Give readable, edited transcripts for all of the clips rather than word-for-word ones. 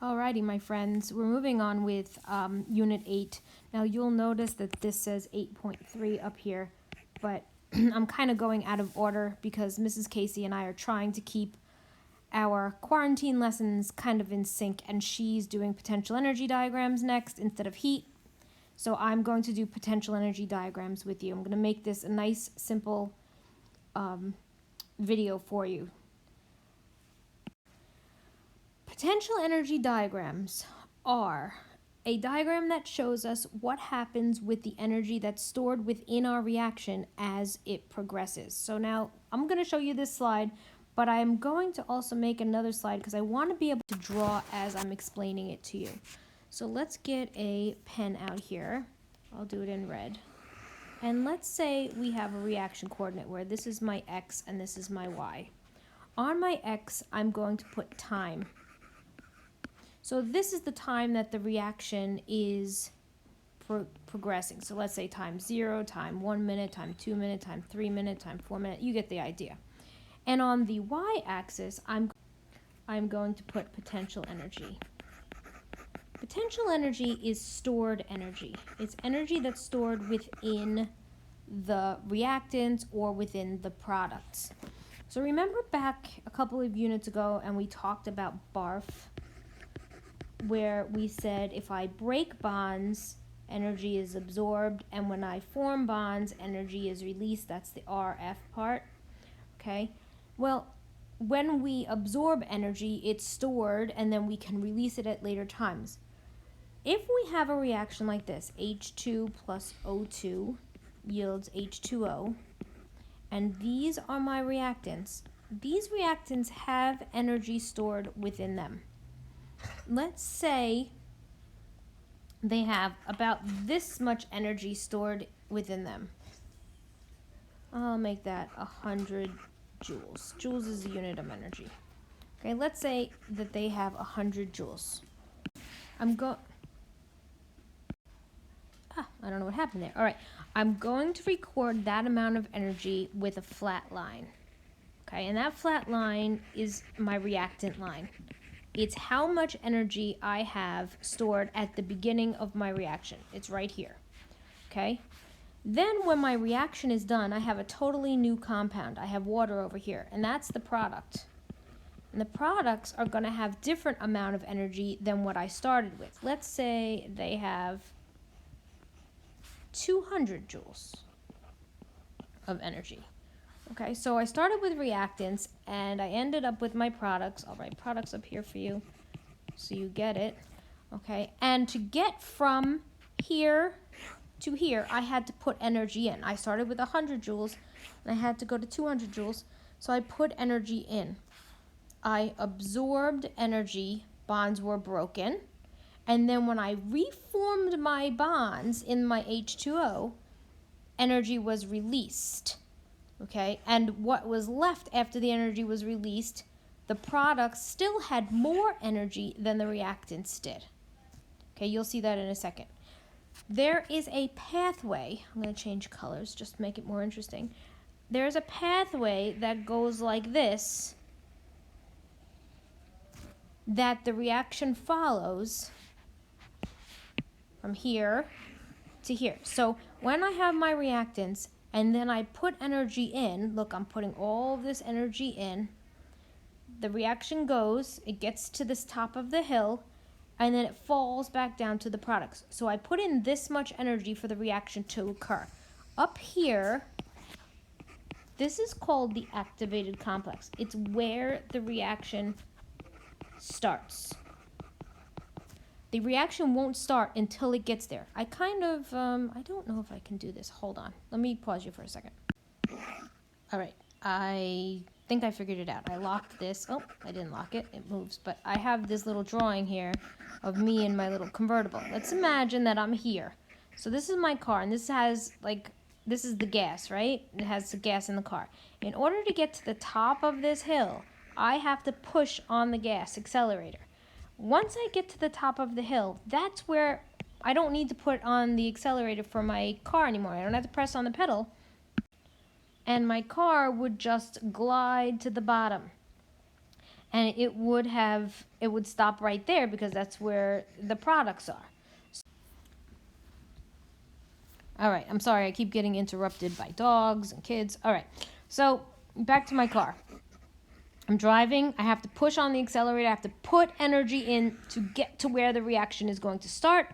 Alrighty, my friends, we're moving on with Unit 8. Now you'll notice that this says 8.3 up here, but I'm kind of going out of order because Mrs. Casey and I are trying to keep our quarantine lessons kind of in sync, and she's doing potential energy diagrams next instead of heat. So I'm going to do potential energy diagrams with you. I'm going to make this a nice, simple video for you. Potential energy diagrams are a diagram that shows us what happens with the energy that's stored within our reaction as it progresses. So now I'm going to show you this slide, but I'm going to also make another slide because I want to be able to draw as I'm explaining it to you. So let's get a pen out here. I'll do it in red. And let's say we have a reaction coordinate where this is my x and this is my y. On my x, I'm going to put time. So this is the time that the reaction is progressing. So let's say time 0, time 1 minute, time 2 minute, time 3 minute, time 4 minute. You get the idea. And on the y-axis, I'm going to put potential energy. Potential energy is stored energy. It's energy that's stored within the reactants or within the products. So remember back a couple of units ago and we talked about BARF, where we said if I break bonds, energy is absorbed, and when I form bonds, energy is released. That's the RF part, okay? Well, when we absorb energy, it's stored, and then we can release it at later times. If we have a reaction like this, H2 plus O2 yields H2O, and these are my reactants, these reactants have energy stored within them. Let's say they have about this much energy stored within them. I'll make that 100 joules. Joules is a unit of energy. Okay, let's say that they have 100 joules. I don't know what happened there. All right, I'm going to record that amount of energy with a flat line. Okay, and that flat line is my reactant line. It's how much energy I have stored at the beginning of my reaction. It's right here, okay? Then when my reaction is done, I have a totally new compound. I have water over here, and that's the product. And the products are gonna have different amount of energy than what I started with. Let's say they have 200 joules of energy. Okay, so I started with reactants and I ended up with my products. I'll write products up here for you so you get it. Okay, and to get from here to here, I had to put energy in. I started with 100 joules and I had to go to 200 joules, so I put energy in. I absorbed energy, bonds were broken, and then when I reformed my bonds in my H2O, energy was released. Okay, and what was left after the energy was released, the products still had more energy than the reactants did. Okay, you'll see that in a second. There is a pathway. I'm going to change colors just to make it more interesting. There's a pathway that goes like this that the reaction follows from here to here. So when I have my reactants, and then I put energy in, look, I'm putting all of this energy in. The reaction goes, it gets to this top of the hill, and then it falls back down to the products. So I put in this much energy for the reaction to occur. Up here, this is called the activated complex. It's where the reaction starts. The reaction won't start until it gets there. I don't know if I can do this. Hold on. Let me pause you for a second. All right. I think I figured it out. I locked this. Oh, I didn't lock it. It moves. But I have this little drawing here of me in my little convertible. Let's imagine that I'm here. So this is my car, and this is the gas, right? It has the gas in the car. In order to get to the top of this hill, I have to push on the gas accelerator. Once I get to the top of the hill, that's where I don't need to put on the accelerator for my car anymore. I don't have to press on the pedal. And my car would just glide to the bottom. and it would stop right there because that's where the products are. All right, I'm sorry, I keep getting interrupted by dogs and kids. All right, so back to my car. I'm driving, I have to push on the accelerator, I have to put energy in to get to where the reaction is going to start.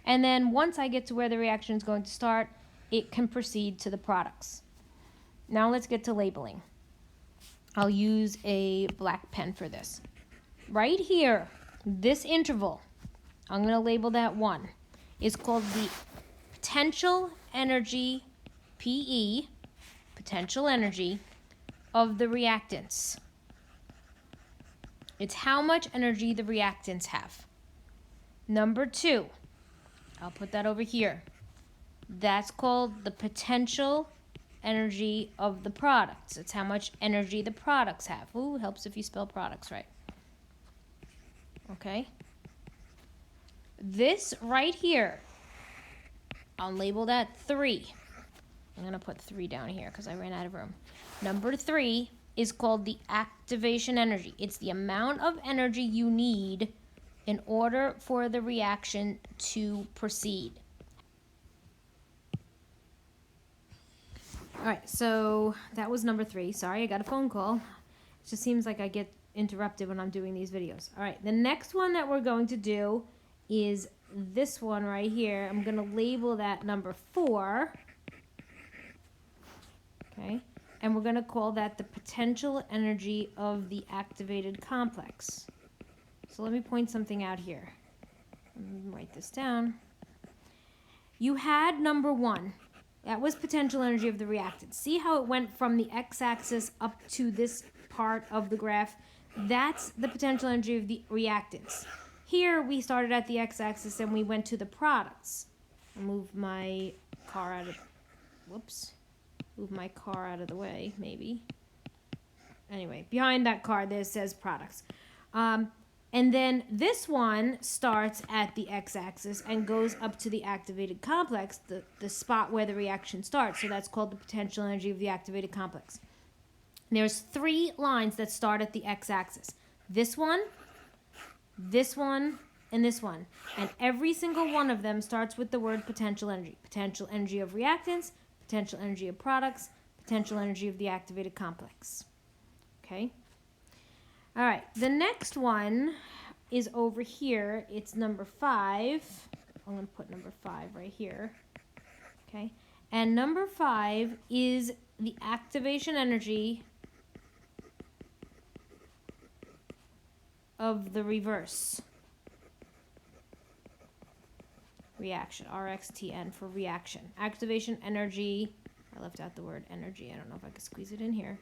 And then once I get to where the reaction is going to start, it can proceed to the products. Now let's get to labeling. I'll use a black pen for this. Right here, this interval, I'm going to label that 1, is called the potential energy, PE, potential energy of the reactants. It's how much energy the reactants have. Number 2, I'll put that over here. That's called the potential energy of the products. It's how much energy the products have. Ooh, helps if you spell products right. Okay. This right here, I'll label that 3. I'm going to put 3 down here because I ran out of room. Number 3 is called the activation energy. It's the amount of energy you need in order for the reaction to proceed. All right, so that was number 3. Sorry, I got a phone call. It just seems like I get interrupted when I'm doing these videos. All right, the next one that we're going to do is this one right here. I'm going to label that number 4. Okay, and we're going to call that the potential energy of the activated complex. So let me point something out here. Write this down. You had number 1. That was potential energy of the reactant. See how it went from the x-axis up to this part of the graph? That's the potential energy of the reactants. Here we started at the x-axis and we went to the products. I'll move my car out of, move my car out of the way, maybe. Anyway, behind that car there says products. And then this one starts at the x-axis and goes up to the activated complex, the spot where the reaction starts. So that's called the potential energy of the activated complex. There's 3 lines that start at the x-axis. This one, and this one. And every single one of them starts with the word potential energy. Potential energy of reactants, potential energy of products, potential energy of the activated complex. Okay? All right, the next one is over here. It's number 5. I'm going to put number 5 right here. Okay, and number 5 is the activation energy of the reverse reaction. RXTN for reaction. Activation energy. I left out the word energy. I don't know if I could squeeze it in here.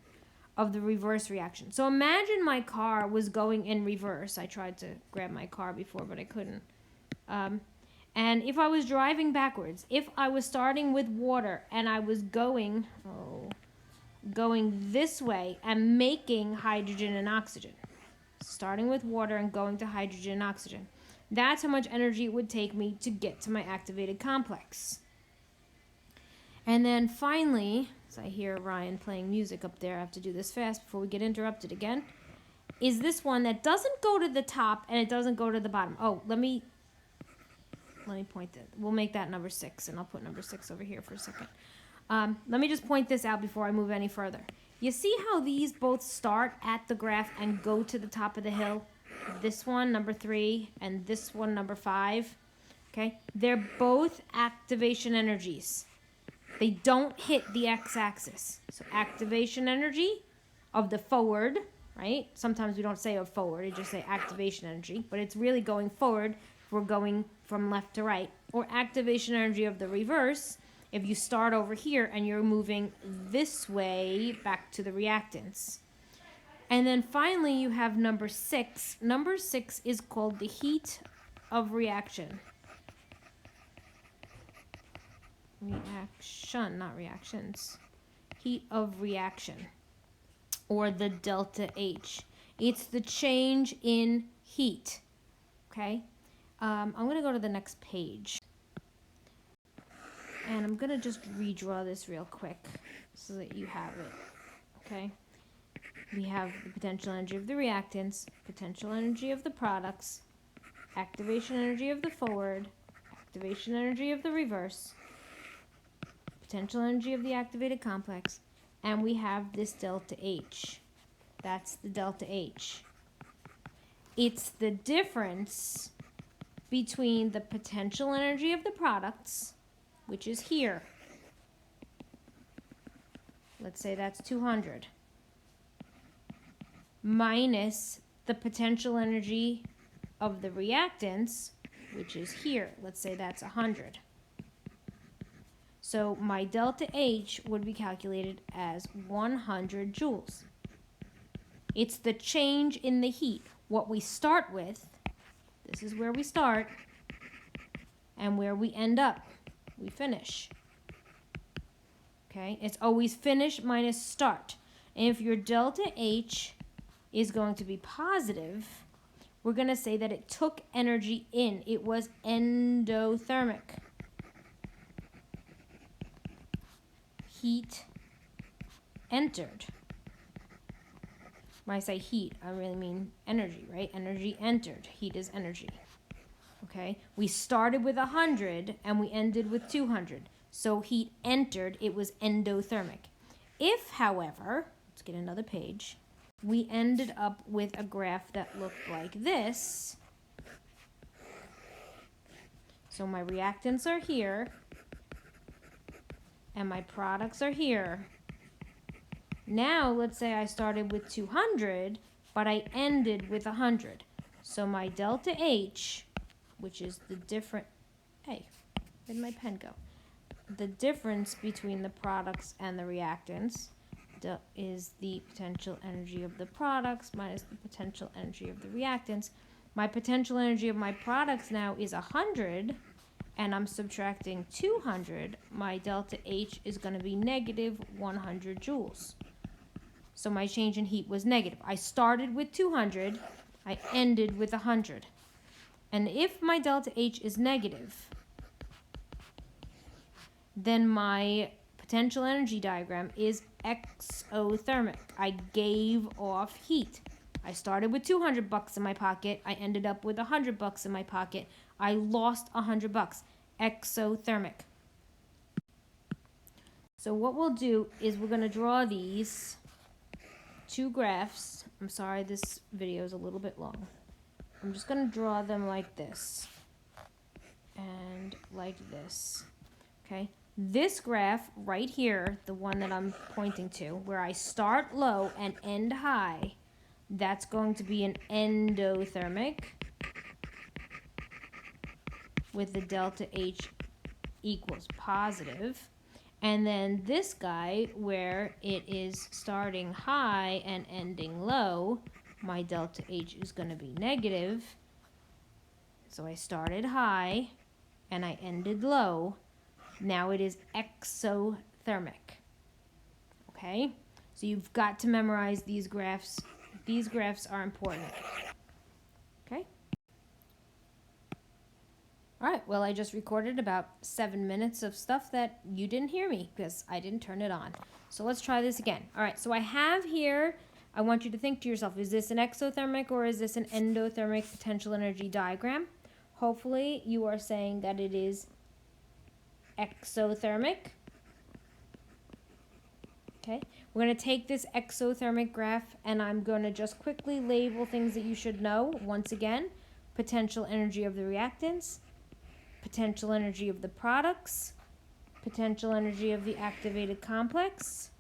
Of the reverse reaction. So imagine my car was going in reverse. I tried to grab my car before, but I couldn't. And if I was driving backwards, if I was starting with water and I was going this way and making hydrogen and oxygen, starting with water and going to hydrogen and oxygen, that's how much energy it would take me to get to my activated complex. And then finally, as I hear Ryan playing music up there, I have to do this fast before we get interrupted again, is this one that doesn't go to the top and it doesn't go to the bottom. Oh, let me point that. We'll make that number 6, and I'll put number 6 over here for a second. Let me just point this out before I move any further. You see how these both start at the graph and go to the top of the hill? This one, number 3, and this one, number 5. Okay? They're both activation energies. They don't hit the x-axis. So activation energy of the forward, right? Sometimes we don't say of forward, we just say activation energy, but it's really going forward if we're going from left to right. Or activation energy of the reverse if you start over here and you're moving this way back to the reactants. And then finally you have number 6. Number 6 is called the heat of reaction. Reaction, not reactions. Heat of reaction, or the delta H. It's the change in heat. Okay, I'm going to go to the next page. And I'm going to just redraw this real quick so that you have it. Okay. we have the potential energy of the reactants, potential energy of the products, activation energy of the forward, activation energy of the reverse, potential energy of the activated complex, and we have this delta H. That's the delta H. It's the difference between the potential energy of the products, which is here. Let's say that's 200, minus the potential energy of the reactants, which is here. Let's say that's 100. So my delta H would be calculated as 100 joules. It's the change in the heat. What we start with, this is where we start, and where we end up, we finish. Okay, it's always finish minus start. And if your delta H is going to be positive, we're going to say that it took energy in. It was endothermic. Heat entered. When I say heat, I really mean energy, right? Energy entered. Heat is energy. Okay? We started with 100 and we ended with 200. So heat entered, it was endothermic. If, however, let's get another page, we ended up with a graph that looked like this. So my reactants are here, and my products are here. Now, let's say I started with 200, but I ended with 100. So my delta H, which is the different, hey, where did my pen go? The difference between the products and the reactants is the potential energy of the products minus the potential energy of the reactants. My potential energy of my products now is 100, and I'm subtracting 200. My delta H is going to be negative 100 joules. So my change in heat was negative. I started with 200, I ended with 100. And if my delta H is negative, then my potential energy diagram is exothermic. I gave off heat. I started with 200 bucks in my pocket. I ended up with 100 bucks in my pocket. I lost 100 bucks. Exothermic. So what we'll do is we're going to draw these two graphs. I'm sorry, this video is a little bit long. I'm just going to draw them like this and like this. Okay? This graph right here, the one that I'm pointing to, where I start low and end high, that's going to be an endothermic with the delta H equals positive. And then this guy, where it is starting high and ending low, my delta H is going to be negative. So I started high and I ended low. Now it is exothermic. Okay? So you've got to memorize these graphs. These graphs are important. Okay? All right, well, I just recorded about 7 minutes of stuff that you didn't hear me because I didn't turn it on. So let's try this again. All right, so I have here, I want you to think to yourself, is this an exothermic or is this an endothermic potential energy diagram? Hopefully you are saying that it is exothermic. Okay, we're going to take this exothermic graph and I'm going to just quickly label things that you should know. Once again, potential energy of the reactants, potential energy of the products, potential energy of the activated complex,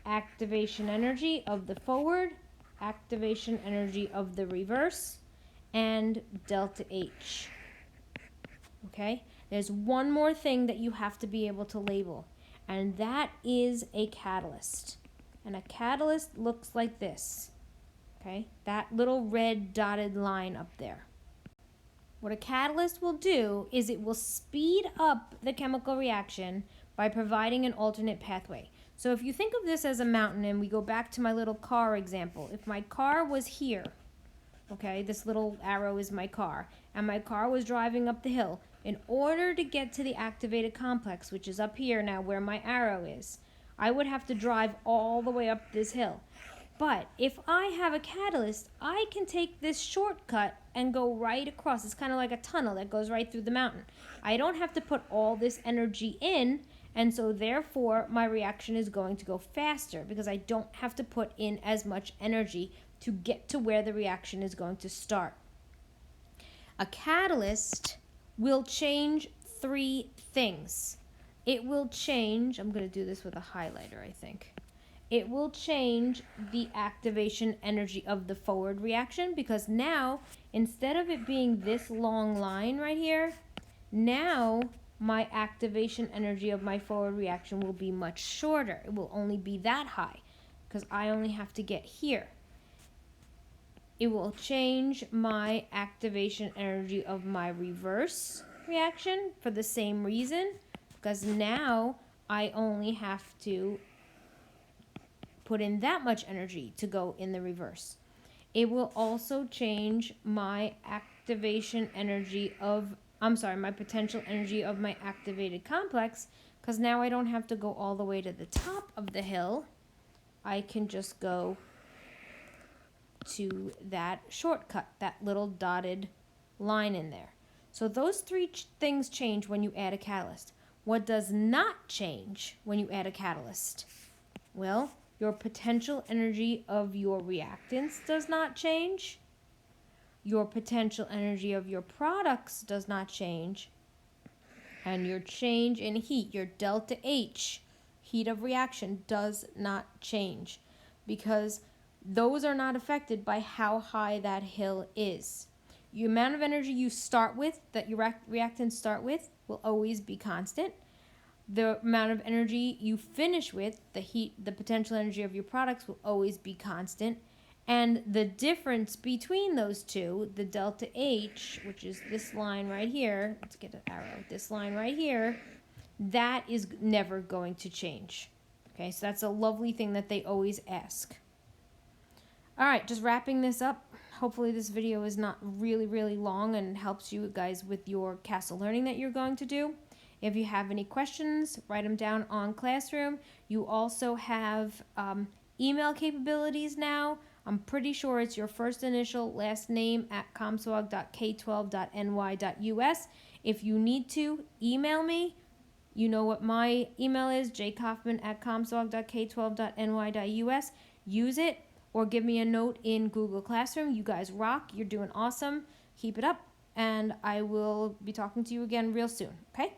activation energy of the forward, activation energy of the reverse, and delta H. Okay? There's one more thing that you have to be able to label, and that is a catalyst. And a catalyst looks like this. Okay? That little red dotted line up there. What a catalyst will do is it will speed up the chemical reaction by providing an alternate pathway. So if you think of this as a mountain, and we go back to my little car example, if my car was here, okay, this little arrow is my car, and my car was driving up the hill, in order to get to the activated complex, which is up here now where my arrow is, I would have to drive all the way up this hill. But if I have a catalyst, I can take this shortcut and go right across. It's kind of like a tunnel that goes right through the mountain. I don't have to put all this energy in, and so therefore my reaction is going to go faster because I don't have to put in as much energy to get to where the reaction is going to start. A catalyst will change three things. It will change, I'm going to do this with a highlighter, I think. It will change the activation energy of the forward reaction because now, instead of it being this long line right here, now my activation energy of my forward reaction will be much shorter. It will only be that high because I only have to get here. It will change my activation energy of my reverse reaction for the same reason because now I only have to put in that much energy to go in the reverse. It will also change my activation energy of, my potential energy of my activated complex because now I don't have to go all the way to the top of the hill. I can just go to that shortcut, that little dotted line in there. So those three things change when you add a catalyst. What does not change when you add a catalyst? Well, your potential energy of your reactants does not change. Your potential energy of your products does not change. And your change in heat, your delta H, heat of reaction, does not change because those are not affected by how high that hill is. The amount of energy you start with, that your reactants start with, will always be constant. The amount of energy you finish with, the heat, the potential energy of your products, will always be constant. And the difference between those two, the delta H, which is this line right here, let's get an arrow, this line right here, that is never going to change. Okay, so that's a lovely thing that they always ask. All right, just wrapping this up. Hopefully this video is not really, really long and helps you guys with your CASTLE learning that you're going to do. If you have any questions, write them down on Classroom. You also have email capabilities now. I'm pretty sure it's your first initial, last name at comswag.k12.ny.us. If you need to, email me. You know what my email is, jkaufman@comswag.k12.ny.us. Use it or give me a note in Google Classroom. You guys rock. You're doing awesome. Keep it up. And I will be talking to you again real soon, okay?